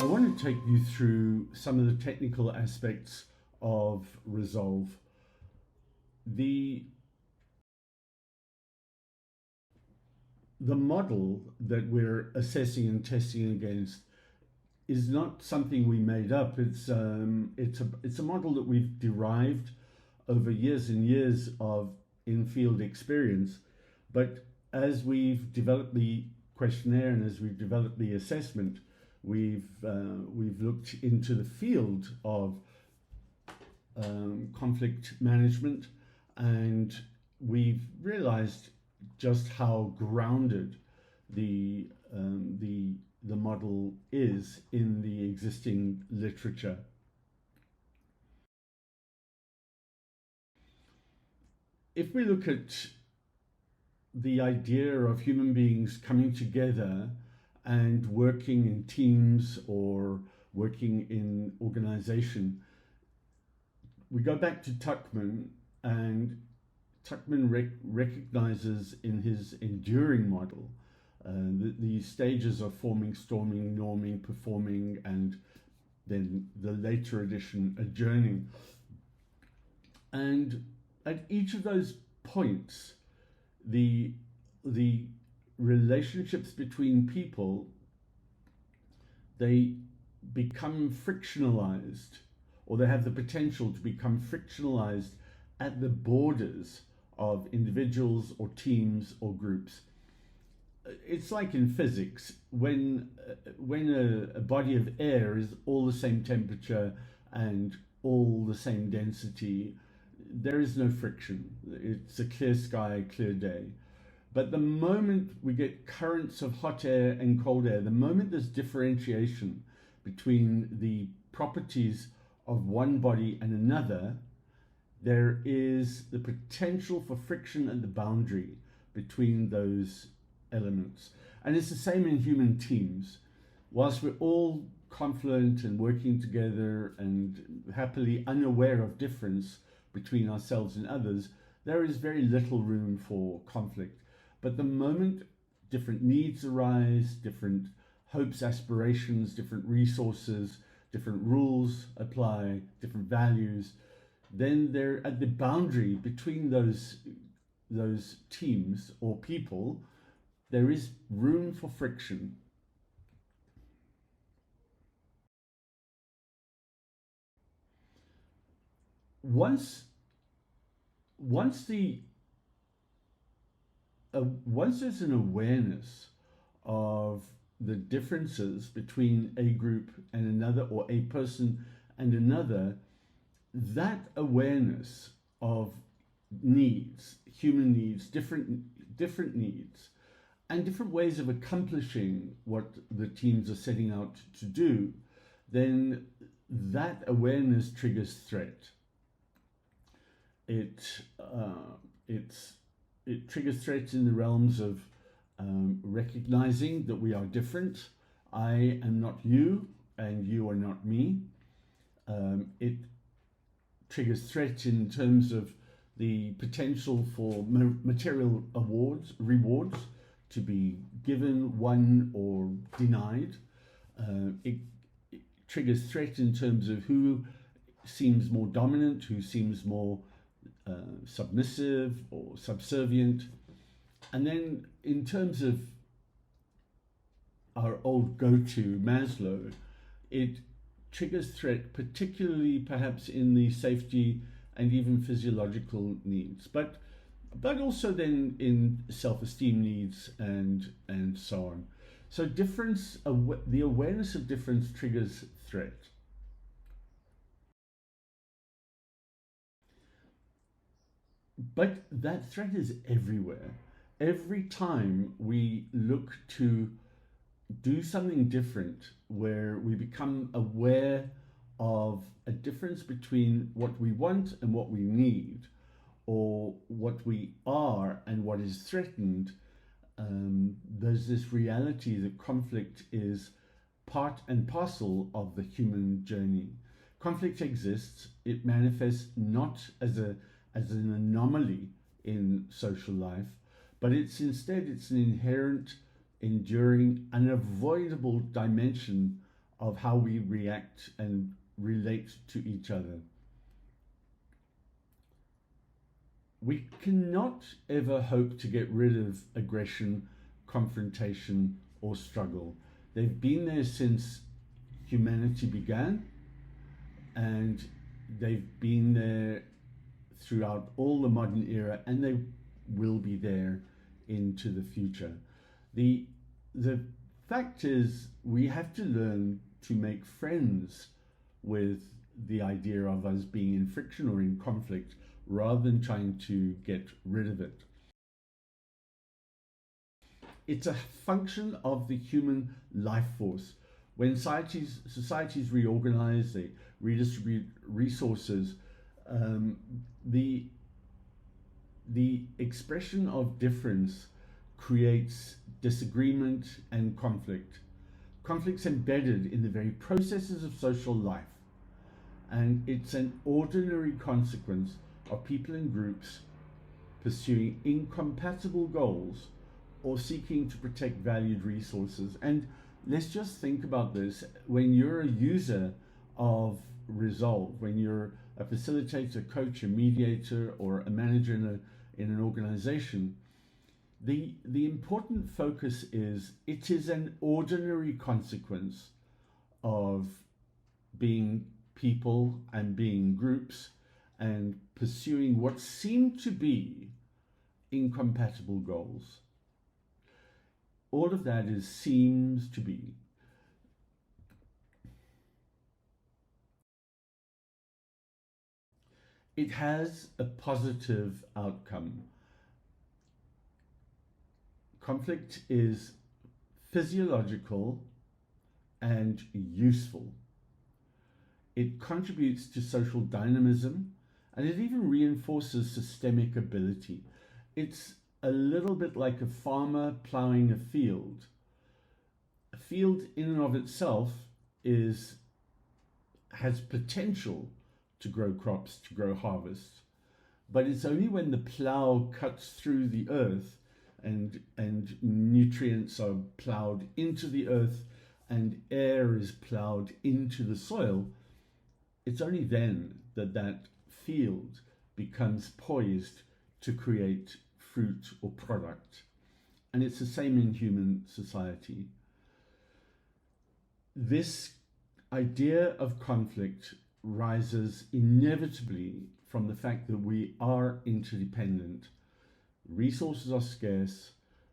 I want to take you through some of the technical aspects of resolve. The model that we're assessing and testing against is not something we made up. It's a model that we've derived over years and years of in-field experience. But as we've developed the questionnaire and as we've developed the assessment, we've looked into the field of conflict management, and we've realized just how grounded the model is in the existing literature. If we look at the idea of human beings coming together and working in teams or working in organization, we go back to Tuckman, and Tuckman recognizes in his enduring model the stages of forming, storming, norming, performing, and then the later edition, adjourning. And at each of those points, the relationships between people, they become frictionalized, or they have the potential to become frictionalized at the borders of individuals or teams or groups. It's like in physics, when a body of air is all the same temperature and all the same density, there is no friction. It's a clear sky, clear day. But the moment we get currents of hot air and cold air, the moment there's differentiation between the properties of one body and another, there is the potential for friction at the boundary between those elements. And it's the same in human teams. Whilst we're all confluent and working together and happily unaware of difference between ourselves and others, there is very little room for conflict. But the moment different needs arise, different hopes, aspirations, different resources, different rules apply, different values, then they're at the boundary between those teams or people, there is room for friction. Once there's an awareness of the differences between a group and another, or a person and another, that awareness of needs, human needs, different needs, and different ways of accomplishing what the teams are setting out to do, then that awareness triggers threat. It triggers threats in the realms of recognizing that we are different. I am not you, and you are not me. It triggers threat in terms of the potential for material rewards to be given, won, or denied. It triggers threat in terms of who seems more dominant, who seems more submissive or subservient. And then in terms of our old go-to, Maslow, it triggers threat, particularly perhaps in the safety and even physiological needs, but also then in self-esteem needs and so on. So the awareness of difference triggers threat. But that threat is everywhere. Every time we look to do something different, where we become aware of a difference between what we want and what we need, or what we are and what is threatened, there's this reality that conflict is part and parcel of the human journey. Conflict exists. It manifests not as an anomaly in social life, but it's an inherent, enduring, unavoidable dimension of how we react and relate to each other. We cannot ever hope to get rid of aggression, confrontation, or struggle. They've been there since humanity began, and they've been there throughout all the modern era, and they will be there into the future. The fact is, we have to learn to make friends with the idea of us being in friction or in conflict, rather than trying to get rid of it. It's a function of the human life force. When societies reorganize, they redistribute resources, the expression of difference creates disagreement and conflict. Conflict's embedded in the very processes of social life, and it's an ordinary consequence of people and groups pursuing incompatible goals or seeking to protect valued resources. And let's just think about this. When you're a user of Resolve, when you're a facilitator, coach, a mediator, or a manager in an organization, the important focus is it is an ordinary consequence of being people and being groups and pursuing what seem to be incompatible goals. All of that seems to be. It has a positive outcome. Conflict is physiological and useful. It contributes to social dynamism, and it even reinforces systemic ability. It's a little bit like a farmer plowing a field. A field in and of itself has potential to grow crops, to grow harvests. But it's only when the plow cuts through the earth and nutrients are plowed into the earth and air is plowed into the soil, it's only then that field becomes poised to create fruit or product. And it's the same in human society. This idea of conflict rises inevitably from the fact that we are interdependent. Resources are scarce.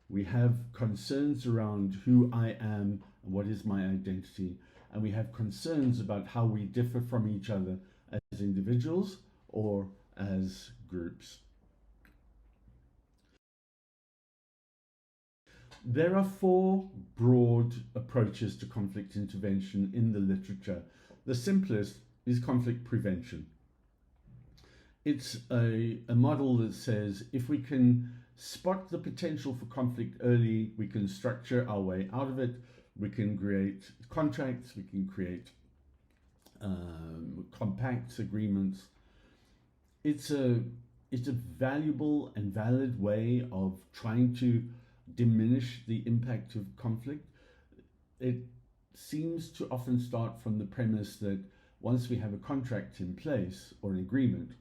We have concerns around who I am and what is my identity. And we have concerns about how we differ from each other as individuals or as groups. There are 4 broad approaches to conflict intervention in the literature. The simplest is conflict prevention. It's a model that says if we can spot the potential for conflict early, we can structure our way out of it, we can create contracts, we can create compacts, agreements. It's a valuable and valid way of trying to diminish the impact of conflict. It seems to often start from the premise that once we have a contract in place or an agreement,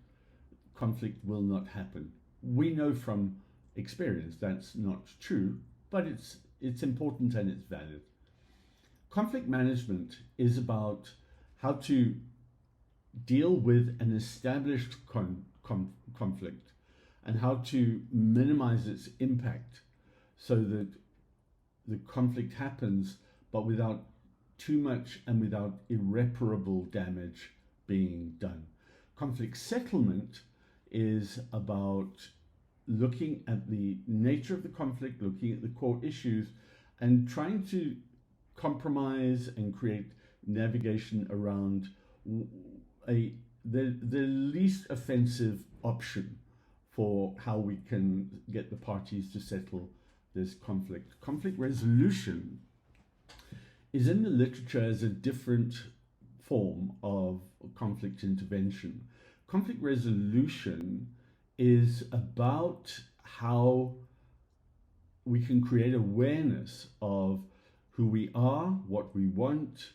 conflict will not happen. We know from experience that's not true, but it's important and it's valid. Conflict management is about how to deal with an established conflict and how to minimize its impact so that the conflict happens, but without too much and without irreparable damage being done. Conflict settlement is about looking at the nature of the conflict, looking at the core issues, and trying to compromise and create navigation around the least offensive option for how we can get the parties to settle this conflict. Conflict resolution is in the literature as a different form of conflict intervention. Conflict resolution is about how we can create awareness of who we are, what we want,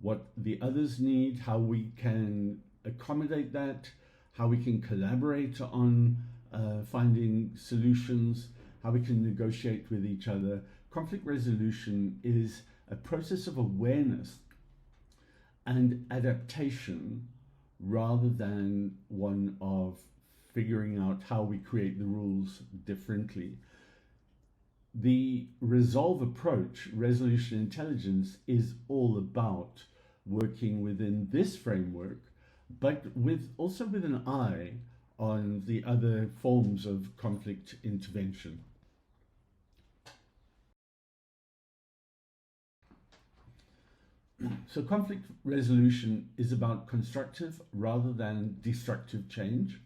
what the others need, how we can accommodate that, how we can collaborate on finding solutions, how we can negotiate with each other. Conflict resolution is a process of awareness and adaptation rather than one of figuring out how we create the rules differently. The resolve approach, resolution intelligence, is all about working within this framework, but also with an eye on the other forms of conflict intervention. So conflict resolution is about constructive rather than destructive change.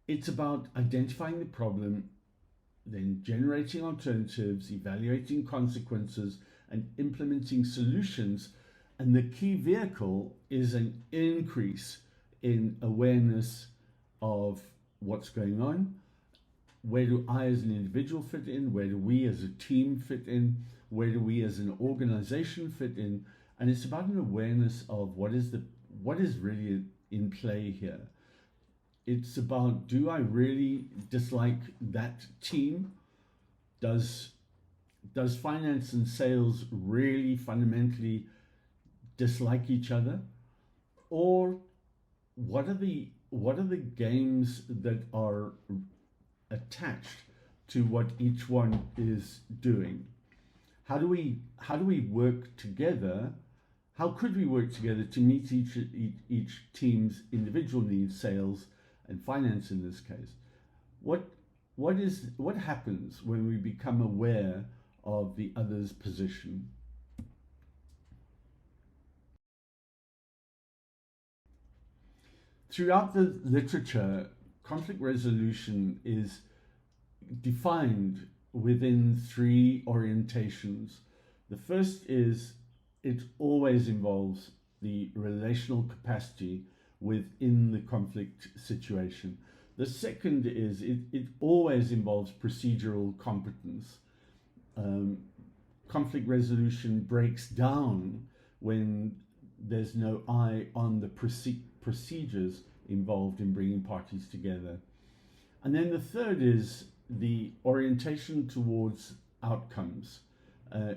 It's about identifying the problem, then generating alternatives, evaluating consequences, and implementing solutions. And the key vehicle is an increase in awareness of what's going on. Where do I as an individual fit in? Where do we as a team fit in? Where do we as an organization fit in? And it's about an awareness of what is really in play here. It's about, do I really dislike that team? Does finance and sales really fundamentally dislike each other? Or what are the games that are attached to what each one is doing? How do we work together? How could we work together to meet each team's individual needs, sales and finance in this case? What happens when we become aware of the other's position? Throughout the literature, conflict resolution is defined within three orientations. The first is it always involves the relational capacity within the conflict situation. The second is it always involves procedural competence. Conflict resolution breaks down when there's no eye on the procedures involved in bringing parties together. And then the third is the orientation towards outcomes.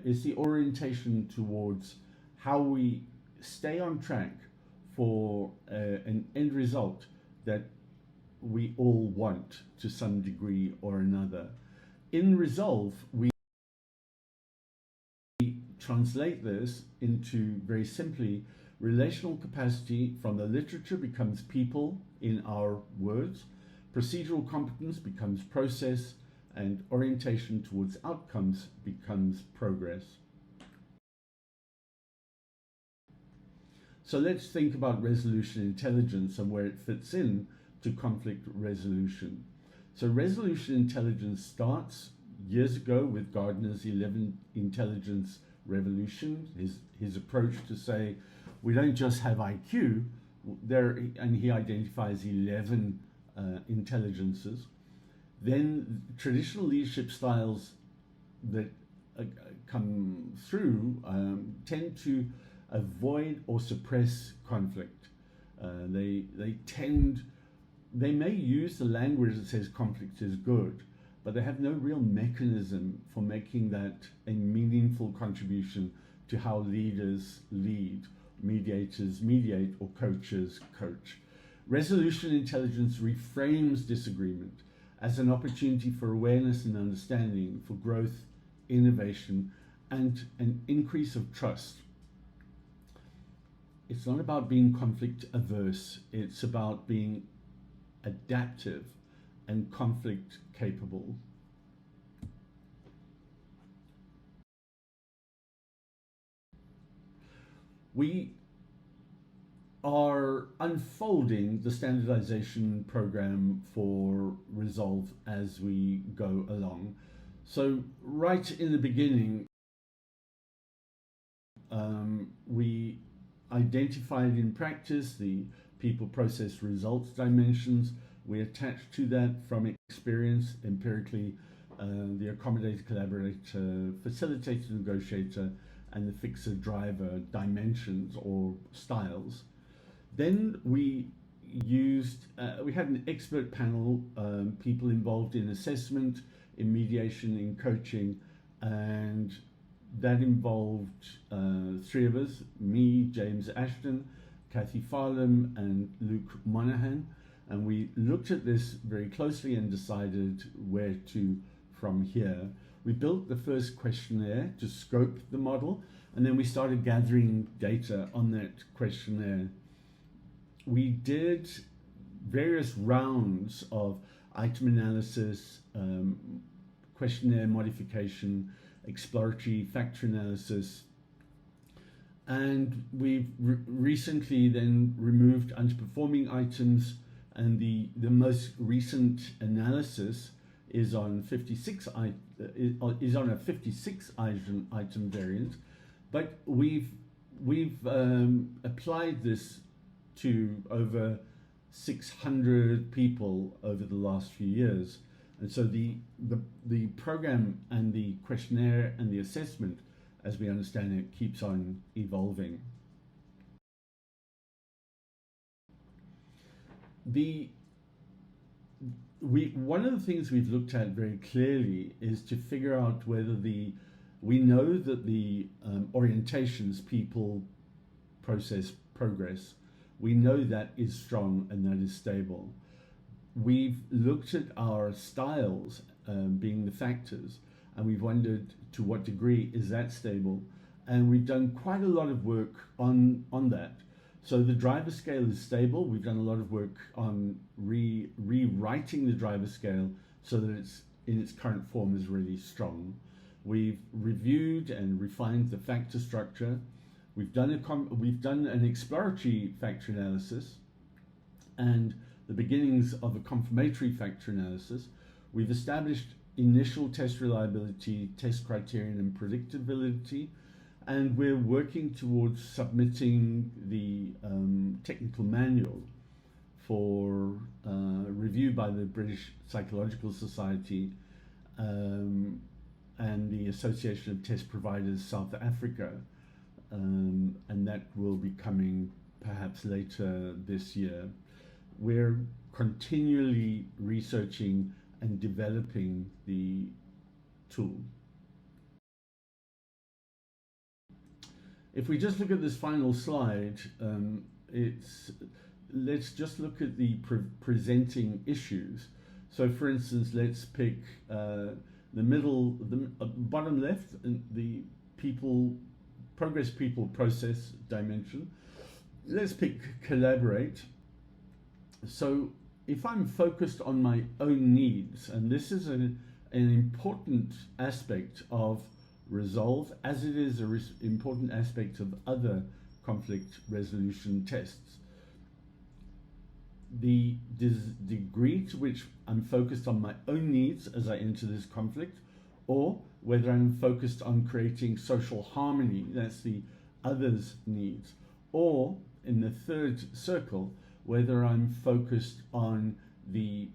It's the orientation towards how we stay on track for an end result that we all want to some degree or another. In Resolve, we translate this into, very simply, relational capacity from the literature becomes people in our words, procedural competence becomes process, and orientation towards outcomes becomes progress. So let's think about resolution intelligence and where it fits in to conflict resolution. So resolution intelligence starts years ago with Gardner's 11 intelligence revolution, his approach to say, we don't just have IQ, and he identifies 11 intelligences. Then traditional leadership styles that come through tend to avoid or suppress conflict. They may use the language that says conflict is good, but they have no real mechanism for making that a meaningful contribution to how leaders lead, mediators mediate, or coaches coach. Resolution intelligence reframes disagreement as an opportunity for awareness and understanding, for growth, innovation, and an increase of trust. It's not about being conflict averse, it's about being adaptive and conflict capable. We are unfolding the standardization program for Resolve as we go along. So right in the beginning, we identified in practice the people, process, results dimensions. We attached to that from experience, empirically, the accommodator, collaborator, facilitator, negotiator, and the fixer driver dimensions or styles. Then we had an expert panel, people involved in assessment, in mediation, in coaching, and that involved three of us, me, James Ashton, Kathy Farlam, and Luke Monahan. And we looked at this very closely and decided where to from here. We built the first questionnaire to scope the model, and then we started gathering data on that questionnaire. We did various rounds of item analysis, questionnaire modification, exploratory factor analysis, and we've recently then removed underperforming items, and the most recent analysis is on 56 is on a 56 item variant, but we've applied this to over 600 people over the last few years. And so the program and the questionnaire and the assessment, as we understand it, keeps on evolving. One of the things we've looked at very clearly is to figure out whether we know that the orientations people process progress, we know that is strong and that is stable. We've looked at our styles being the factors, and we've wondered to what degree is that stable, and we've done quite a lot of work on that. So the driver scale is stable. We've done a lot of work on rewriting the driver scale so that it's in its current form is really strong. We've reviewed and refined the factor structure. We've done an exploratory factor analysis and the beginnings of a confirmatory factor analysis. We've established initial test reliability, test criterion, and predictability, and we're working towards submitting the technical manual for review by the British Psychological Society and the Association of Test Providers South Africa, and that will be coming perhaps later this year. We're continually researching and developing the tool. If we just look at this final slide, let's just look at the presenting issues. So for instance, let's pick the bottom left, the progress people process dimension. Let's pick collaborate. So if I'm focused on my own needs, and this is an important aspect of resolve, as it is an important aspect of other conflict resolution tests. The degree to which I'm focused on my own needs as I enter this conflict, or whether I'm focused on creating social harmony, that's the other's needs, or in the third circle, whether I'm focused on the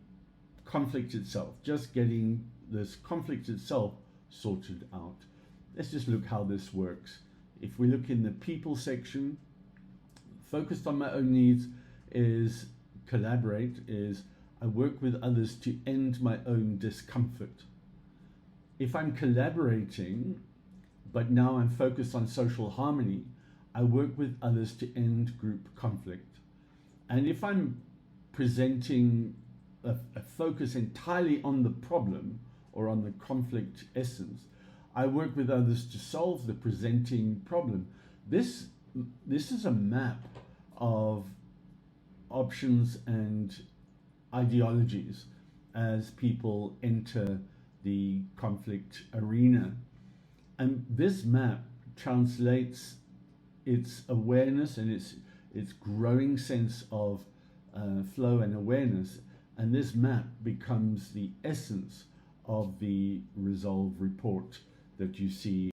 conflict itself, just getting this conflict itself sorted out. Let's just look how this works. If we look in the people section, focused on my own needs is collaborate, is I work with others to end my own discomfort. If I'm collaborating, but now I'm focused on social harmony, I work with others to end group conflict. And if I'm presenting a focus entirely on the problem or on the conflict essence, I work with others to solve the presenting problem. This is a map of options and ideologies as people enter the conflict arena. And this map translates its awareness and its growing sense of flow and awareness. And this map becomes the essence of the resolve report that you see